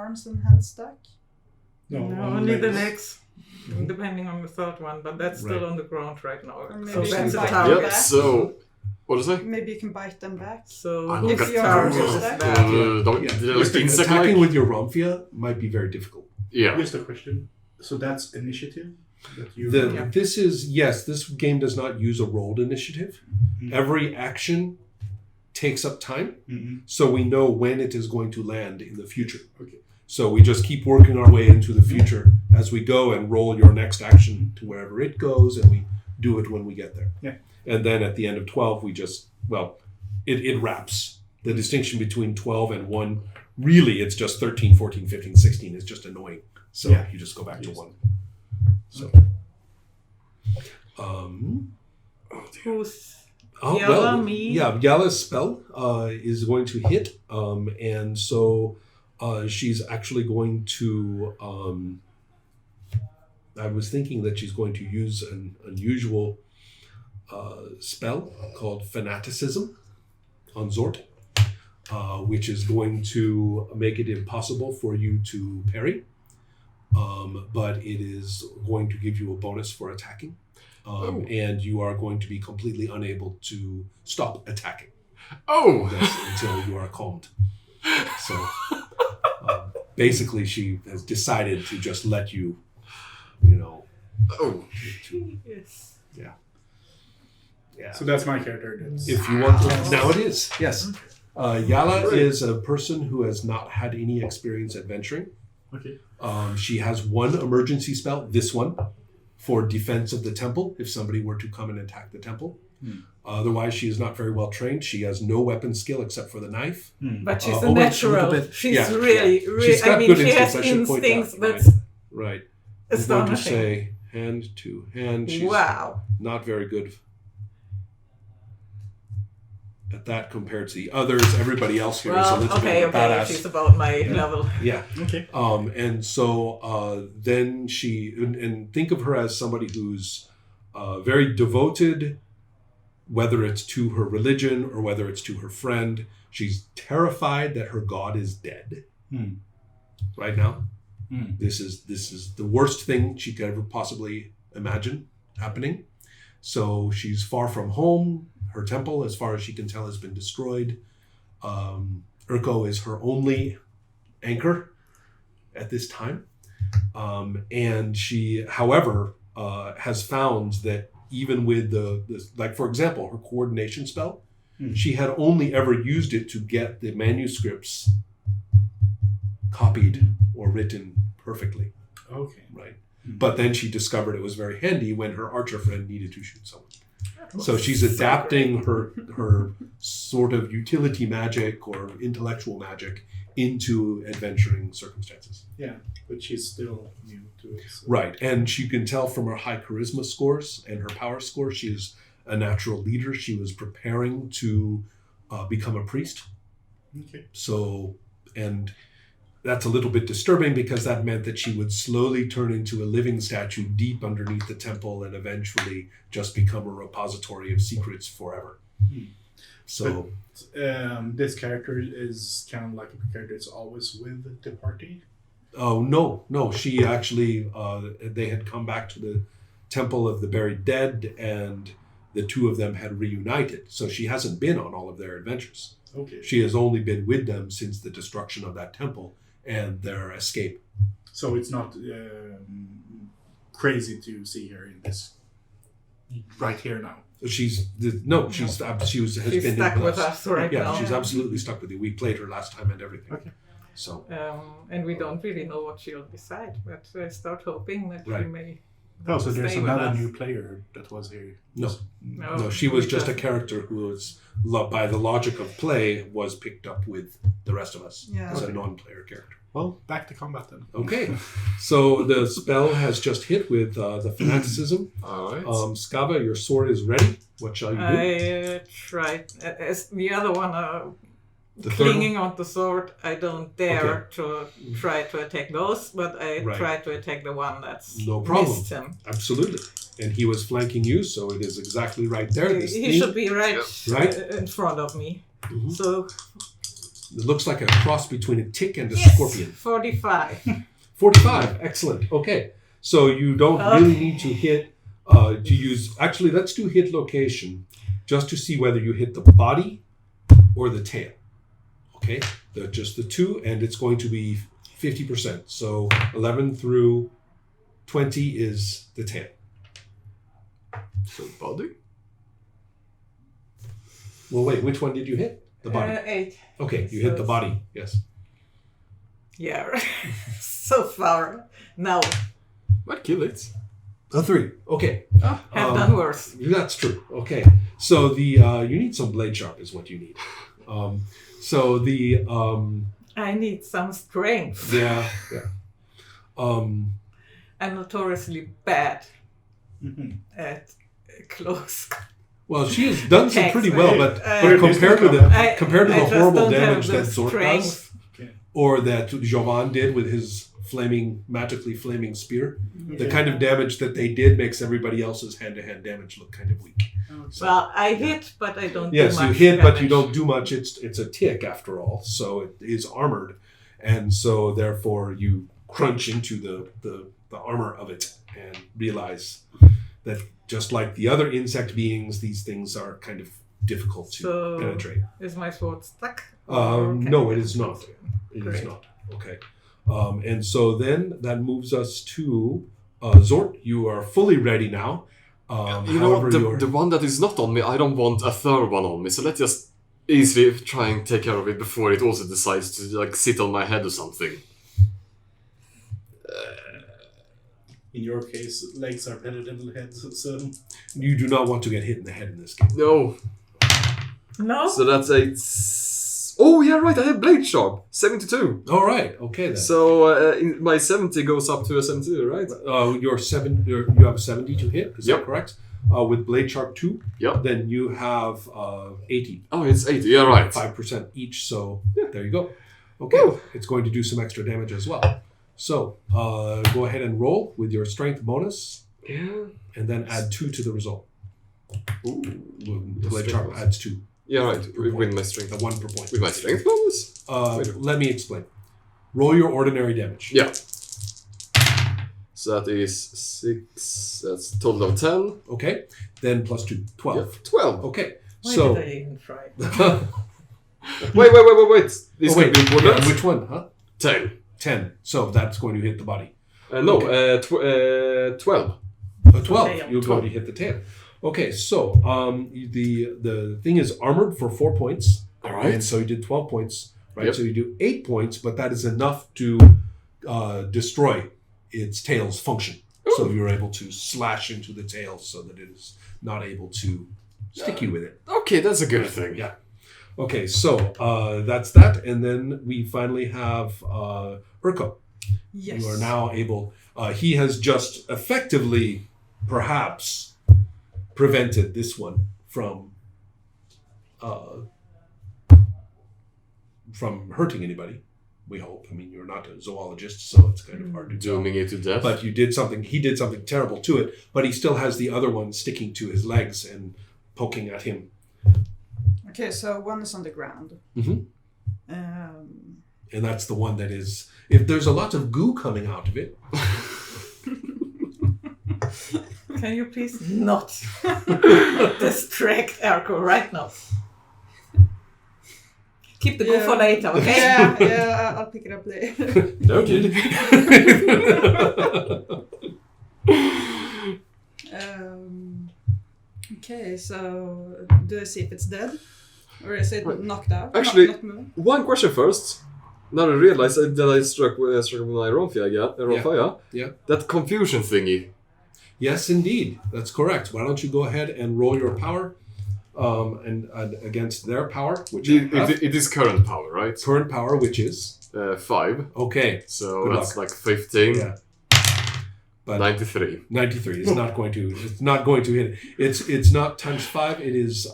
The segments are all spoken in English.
arms and hands stuck? No, only the legs. Depending on the third one, but that's still on the ground right now. So that's the a target. Yep, so... What is it? Maybe you can bite them back. So I if got your target is that. that, Attacking with your Romphia might be very difficult. Yeah. Just a question. So that's initiative? That you This is, this game does not use a rolled initiative. Mm-hmm. Every action takes up time, Mm-hmm. so we know when it is going to land in the future. Okay. So we just keep working our way into the future as we go and roll your next action to wherever it goes, and we do it when we get there. Yeah. And then at the end of 12, we just, it wraps. The distinction between 12 and 1, really, it's just 13, 14, 15, 16 is just annoying. So you just go back to 1. So, who's me? Yeah, Yala's spell is going to hit, and so she's actually going to. I was thinking that she's going to use an unusual spell called Fanaticism on Zort, which is going to make it impossible for you to parry, but it is going to give you a bonus for attacking. And you are going to be completely unable to stop attacking. Until you are calmed. So basically, she has decided to just let you, Yes. Yeah. So that's my character. If you want to, now it is. Yes. Yala is a person who has not had any experience adventuring. Okay. She has one emergency spell, this one, for defense of the temple, if somebody were to come and attack the temple. Otherwise, she is not very well trained. She has no weapon skill except for the knife. But she's a natural. She's really, She's got good she has instincts, instincts that's right. I'm going to astonishing. say hand to hand. She's not very good at that compared to the others. Everybody else here is a little bit of a badass. She's about my level. Yeah. Okay. And so then she, and think of her as somebody who's very devoted, whether it's to her religion or whether it's to her friend. She's terrified that her god is dead right now. This is the worst thing she could ever possibly imagine happening. So she's far from home. Her temple, as far as she can tell, has been destroyed. Urko is her only anchor at this time. And she, however, has found that even with like, for example, her coordination spell, she had only ever used it to get the manuscripts copied or written perfectly. Okay. Right. But then she discovered it was very handy when her archer friend needed to shoot someone. So she's adapting her sort of utility magic or intellectual magic into adventuring circumstances. Yeah, but she's still new to it. So. Right, and she can tell from her high charisma scores and her power score, she is a natural leader. She was preparing to become a priest. Okay. So, and that's a little bit disturbing because that meant that she would slowly turn into a living statue deep underneath the temple and eventually just become a repository of secrets forever. So, this character is kind of like a character that's always with the party? Oh, no. She actually, they had come back to the Temple of the Buried Dead and the two of them had reunited. So she hasn't been on all of their adventures. Okay. She has only been with them since the destruction of that temple and their escape. So it's not crazy to see her in this right here now. She has been stuck with us right now. Yeah, she's absolutely stuck with you. We played her last time and everything. Okay. So. And we don't really know what she'll decide, but I start hoping that she may. Oh, so there's stay another with us. new player that was here. No, she was just a character who was, by the logic of play, was picked up with the rest of us as a non-player character. Well, back to combat then. Okay, so the spell has just hit with the fanaticism. All right. Skava, your sword is ready. What shall you do? I tried, as the other one The third clinging on the sword, I don't dare to try to attack those, but I try to attack the one that's No problem. missed him. Absolutely. And he was flanking you, so it is exactly right there. He should be right Right? in front of me. Mhm. So It looks like a cross between a tick and a Yes, scorpion. 45. 45. Excellent. Okay. So you don't really need to hit, to use, actually, let's do hit location just to see whether you hit the body or the tail. Okay. Just the two, and it's going to be 50%. So 11 through 20 is the tail. So body? Well, wait, which one did you hit? The body. 8. Okay, you hit the body. Yes. Yeah, so far. No, Might kill it. A 3. Okay. have done worse. That's true. Okay. So the you need some blade sharp is what you need. So the I need some strength. yeah. I'm notoriously bad at close. Well, she has done some Attacks, pretty well, right? but compared to the compared to I the just horrible don't have damage the that Zort does, or that Jovan did with his magically flaming spear, the kind of damage that they did makes everybody else's hand-to-hand damage look kind of weak. So, well, I hit, but I don't. Yes, do much you hit, damage. but you don't do much. It's a tick after all, so it is armored, and so therefore you crunch into the armor of it and realize that just like the other insect beings, these things are kind of difficult to penetrate. Is my sword stuck? No, it is not. It Great. is not. Okay. And so then that moves us to Zort. You are fully ready now. You know what? The one that is not on me, I don't want a third one on me. So let's just easily try and take care of it before it also decides to like sit on my head or something. In your case, legs are better than heads, so... You do not want to get hit in the head in this game. No. No. So that's a... Oh, yeah, right. I have blade sharp. 72. All right. Okay then. So my 70 goes up to a 72, right? You have 70 to hit. Is that correct? With blade sharp 2. Yep. Then you have 80. Oh, it's 80. Yeah, right. 5% each. So there you go. Okay. Woo. It's going to do some extra damage as well. So go ahead and roll with your strength bonus. Yeah. And then add 2 to the result. Ooh. Blade sharp adds 2. Yeah, right. With my strength. 1 per point. With my strength bonus? Let me explain. Roll your ordinary damage. Yeah. So that is 6. That's a total of 10. Okay. Then plus 2. 12. Yeah, 12. Okay. Why so. did I even try? Wait. This could be important. Yeah, which one? Huh? 10. 10. So that's going to hit the body. No, okay. 12. 12. You're going to hit the tail. Okay, so the thing is armored for 4 points. All right. And so you did 12 points, right? Yep. So you do 8 points, but that is enough to destroy its tail's function. Ooh. So you're able to slash into the tail so that it is not able to stick you with it. Okay, that's a good thing. Yeah. Okay, so that's that. And then we finally have Urko. Yes. You are now able... he has just effectively, perhaps, prevented this one from hurting anybody. We hope. I mean, you're not a zoologist, so it's kind of hard to tell. Dooming it to death. But he did something terrible to it, but he still has the other one sticking to his legs and poking at him. Okay, so one is on the ground. Mm-hmm. And that's the one that is... If there's a lot of goo coming out of it... Can you please not distract Erko right now? Keep the goo for later, okay? Yeah, I'll pick it up later. Noted. Okay, so do I see if it's dead? Or is it knocked out? Actually, not moving? one question first. Now I realize that I struck with my Ronfia. Yeah. That confusion thingy. Yes, indeed. That's correct. Why don't you go ahead and roll your power and against their power, which it is current power, right? Current power, which is 5. Okay. So good that's luck. like 15. Yeah. But 93. 93 is not going to. It's not going to hit. It's not times 5. It is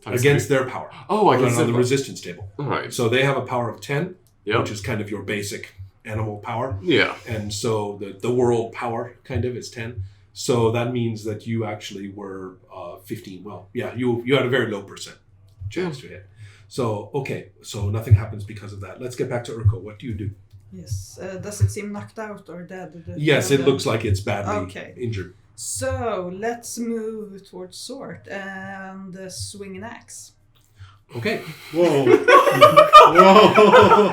against their power. Oh, against on the resistance table. All right. So they have a power of 10, yep. which is kind of your basic animal power. Yeah. And so the world power kind of is 10. So that means that you actually were 15. Well, yeah, you had a very low percent chance to hit. So, okay. So nothing happens because of that. Let's get back to Urko. What do you do? Yes. Does it seem knocked out or dead? Yes, it looks like it's badly injured. So let's move towards Sword and swing an axe. Okay. Whoa. Whoa.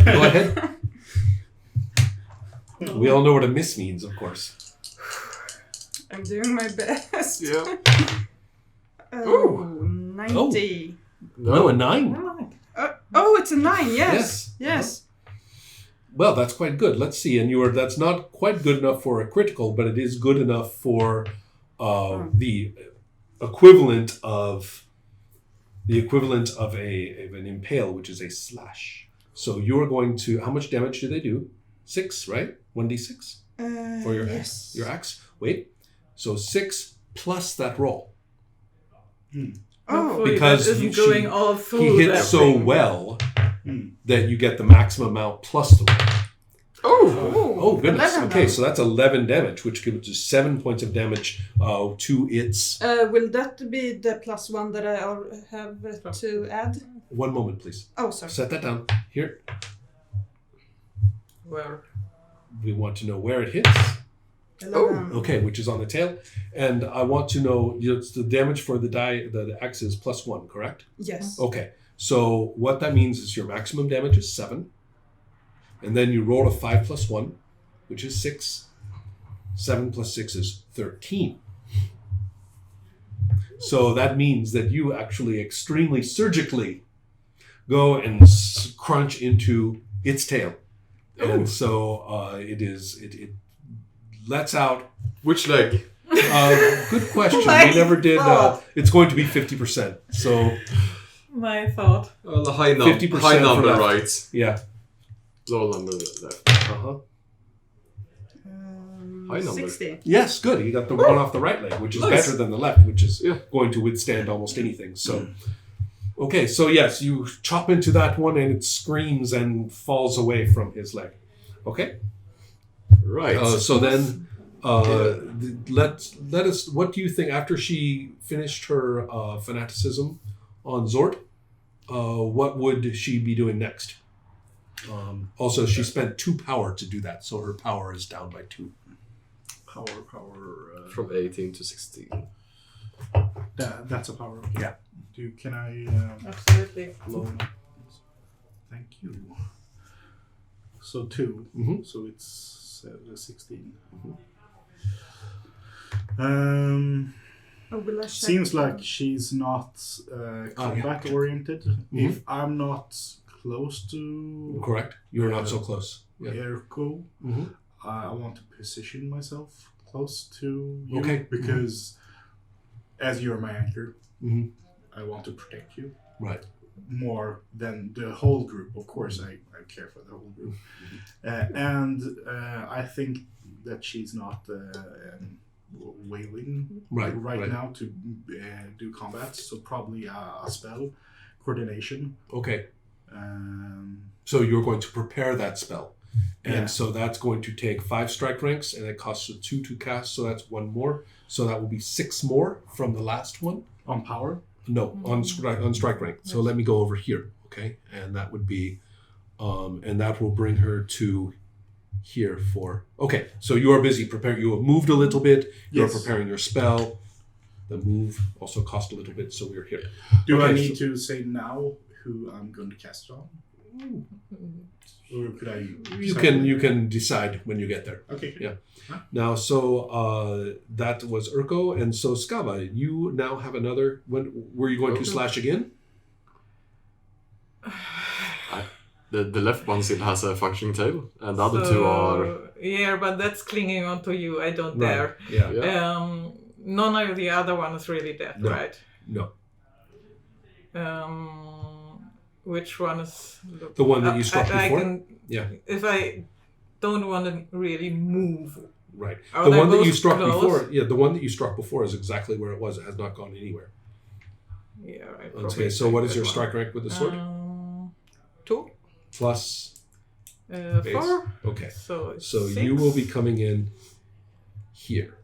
Go ahead. We all know what a miss means, of course. I'm doing my best. Yeah. Oh, 90. No, a 9. It's a 9. Yes. Yes. Well, that's quite good. Let's see. And that's not quite good enough for a critical, but it is good enough for the equivalent of an impale, which is a slash. So you're going to. How much damage do they do? 6, right? 1d6 for your axe. Your axe. Wait. So 6 plus that roll. Oh, because he hit so well that you get the maximum amount plus the roll. Oh goodness. Okay, so that's 11 damage, which gives you 7 points of damage to its... will that be the +1 that I have to add? One moment, please. Oh, sorry. Set that down. Here. Where? We want to know where it hits. 11. Okay, which is on the tail. And I want to know, it's the damage for the axe is +1, correct? Yes. Okay, so what that means is your maximum damage is 7. And then you roll a 5 plus 1, which is 6. 7 plus 6 is 13. So that means that you actually extremely surgically go and crunch into its tail. And so it lets out... Which leg? Good question. We never did... it's going to be 50%. So... My thought. The high number. 50% high number, left. right? Yeah. Low number left. High number. 60. Yes, good. You got the one off the right leg, which is better than the left, which is going to withstand almost anything. So, okay, so yes, you chop into that one and it screams and falls away from his leg. Okay? Right. So then, let us. What do you think after she finished her fanaticism on Zort? What would she be doing next? Also, she spent 2 power to do that, so her power is down by 2. Power. From 18 to 16. That's a power. Yeah. Can I? Absolutely. Thank you. So 2. Mm-hmm. So it's 16. Will I check? Seems like she's not combat oriented. Mm-hmm. If I'm not close to Correct. You're not so close. Yeah. Erko, Mm-hmm. I want to position myself close to you. Okay. Because as you're my anchor, Mm-hmm. I want to protect you. Right. More than the whole group. Of course, I care for the whole group. And I think that she's not wailing right now to do combat. So probably a spell, coordination. Okay. So you're going to prepare that spell. And Yeah. so that's going to take 5 strike ranks, and it costs you 2 to cast, so that's 1 more. So that will be 6 more from the last one. On power? No, on strike rank. So let me go over here, okay? And that would be, and that will bring her to here for... Okay, so you are busy preparing. You have moved a little bit. You're preparing your spell. The move also cost a little bit, so we're here. Do I need to say now who I'm going to cast it on? Or could I... You can decide when you get there. Okay. Yeah. Now, so that was Urko, and so Skava, you now have another... Were you going to slash again? The left one still has a functioning tail, and the other 2 are... Yeah, but that's clinging onto you. I don't dare. Yeah. None of the other ones really dead, right? No. Which one is... The one that you struck before? If I don't want to really move... Right. Are the they one that you both struck close? before, the one that you struck before is exactly where it was. It has not gone anywhere. Yeah, right. Okay, so what is your strike rank with the sword? 2. Plus 4. Okay. So So 6. you will be coming in here.